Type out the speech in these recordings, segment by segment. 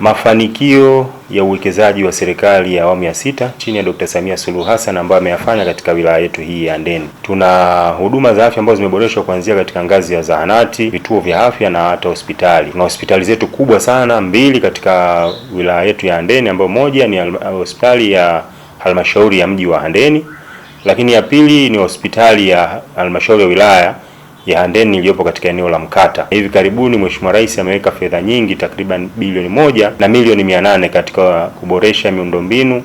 mafanikio ya uwekezaji wa serikali ya awamu ya 6 chini ya Dr. Samia Suluhu Hassan ambayo ameyafanya katika wilaya yetu hii ya Handeni. Tuna huduma za afya ambazo zimeboreshwa kuanzia katika ngazi ya zahanati, vituo vya afya na hata hospitali. Tuna hospitali zetu kubwa sana 2 katika wilaya yetu ya Handeni, ambayo moja ni hospitali ya halmashauri ya mji wa Handeni, lakini ya pili ni hospitali ya halmashauri ya wilaya ya Handeni iliyopo katika eneo la Mkata. Hivi karibuni Mheshimiwa Rais ameweka fedha nyingi takriban bilioni 1 na milioni 800 katika kuboresha miundombinu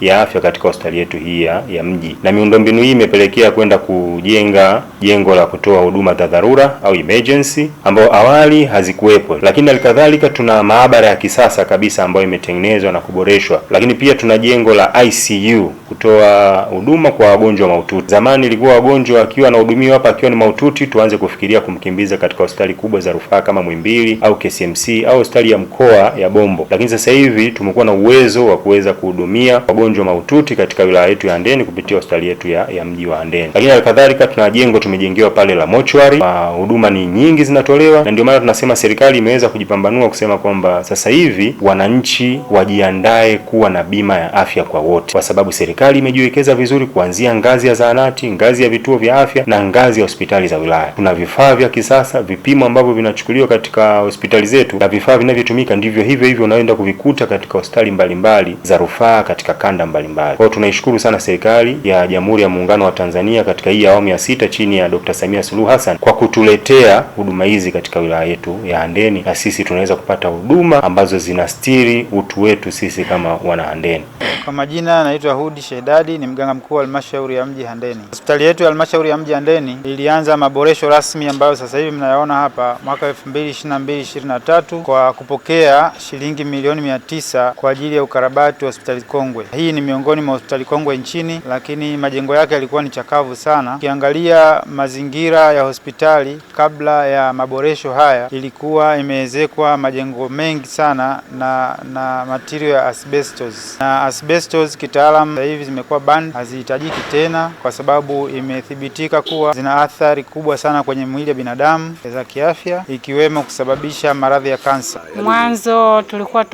ya afya katika hospitali yetu hii ya mji, na miundombinu hii imepelekea kwenda kujenga jengo la kutoa huduma za dharura au emergency ambao awali hazikuwepo, lakini alikadhalika tuna maabara ya kisasa kabisa ambayo imetengenezwa na kuboreshwa, lakini pia tuna jengo la ICU kutoa huduma kwa wagonjwa mahututi. Zamani ilikuwa wagonjwa akiwa anahudumiwa hapa akiwa ni mahututi tuanze kufikiria kumkimbiza katika hospitali kubwa za rufaa kama Muhimbili au KCMC au hospitali ya mkoa ya Bombo, lakini sasa hivi tumekuwa na uwezo wa kuweza kuhudumia wagonjwa mahututi katika wilaya yetu ya Handeni kupitia hospitali yetu ya mji wa Handeni. Lakini kadhalika tuna jengo tumejengewa pale la mochwari. Huduma ni nyingi zinatolewa, na ndio maana tunasema serikali imeweza kujipambanua kusema kwamba sasa hivi wananchi wajiandae kuwa na bima ya afya kwa wote, kwa sababu serikali imejiwekeza vizuri kuanzia ngazi ya zahanati, ngazi ya vituo vya afya na ngazi ya hospitali za wilaya. Kuna vifaa vya kisasa, vipimo ambavyo vinachukuliwa katika hospitali zetu na vifaa vinavyotumika ndivyo hivyo unaenda kuvikuta katika hospitali mbalimbali za rufaa katika kanda mbalimbali. Kwa hiyo tunaishukuru sana serikali ya Jamhuri ya Muungano wa Tanzania katika hii awamu ya 6 chini ya Dr. Samia Suluhu Hassan kwa kutuletea huduma hizi katika wilaya yetu ya Handeni, na sisi tunaweza kupata huduma ambazo zinastiri utu wetu sisi kama wana Handeni. Kwa majina naitwa Hudi Shedadi, ni mganga mkuu wa halmashauri ya mji Handeni. Hospitali yetu ya halmashauri ya mji Handeni ilianza maboresho rasmi ambayo sasa hivi mnayaona hapa mwaka 2022-2023 kwa kupokea shilingi milioni 900 kwa ajili ya ukarabati wa hospitali kongwe. Hii ni miongoni mwa hospitali kongwe nchini, lakini majengo yake yalikuwa ni chakavu sana. Ukiangalia mazingira ya hospitali kabla ya maboresho haya ilikuwa imeezekwa majengo mengi sana na material ya asbestos. Na asbestos kitaalamu sasa hivi zimekuwa banned, hazihitajiki tena kwa sababu imethibitika kuwa zina athari kubwa sana kwenye mwili wa binadamu za kiafya, ikiwemo kusababisha maradhi ya kansa. Mwanzo tulikuwa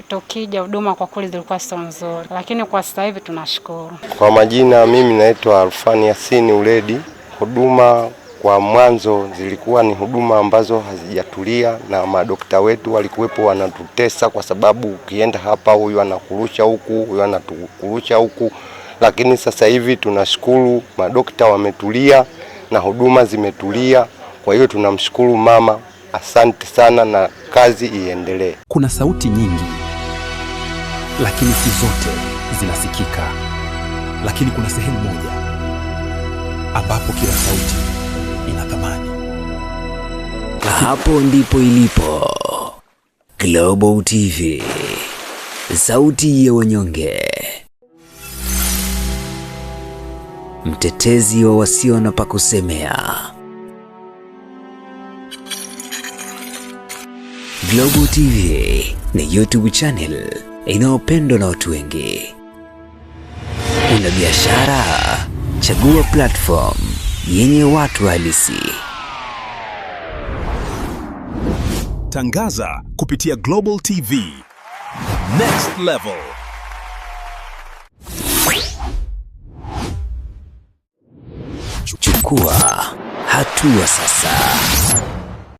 tukija huduma kwa kweli zilikuwa sio nzuri, lakini kwa sasa hivi tunashukuru. Kwa majina mimi naitwa Alfani Yasini Uledi. Huduma kwa mwanzo zilikuwa ni huduma ambazo hazijatulia, na madokta wetu walikuwepo wanatutesa kwa sababu ukienda hapa huyu anakurusha huku, huyu anakurusha huku, lakini sasa hivi tunashukuru madokta wametulia na huduma zimetulia. Kwa hiyo tunamshukuru mama, asante sana na kazi iendelee. Kuna sauti nyingi lakini si zote zinasikika, lakini kuna sehemu moja ambapo kila sauti ina thamani. Hapo ndipo ilipo Global TV, sauti ya wanyonge, mtetezi wa wasio na pa kusemea. Global TV ni YouTube channel inayopendwa na watu wengi. Una biashara? Chagua platform yenye watu halisi. Tangaza kupitia Global TV. Next level. Chukua hatua sasa.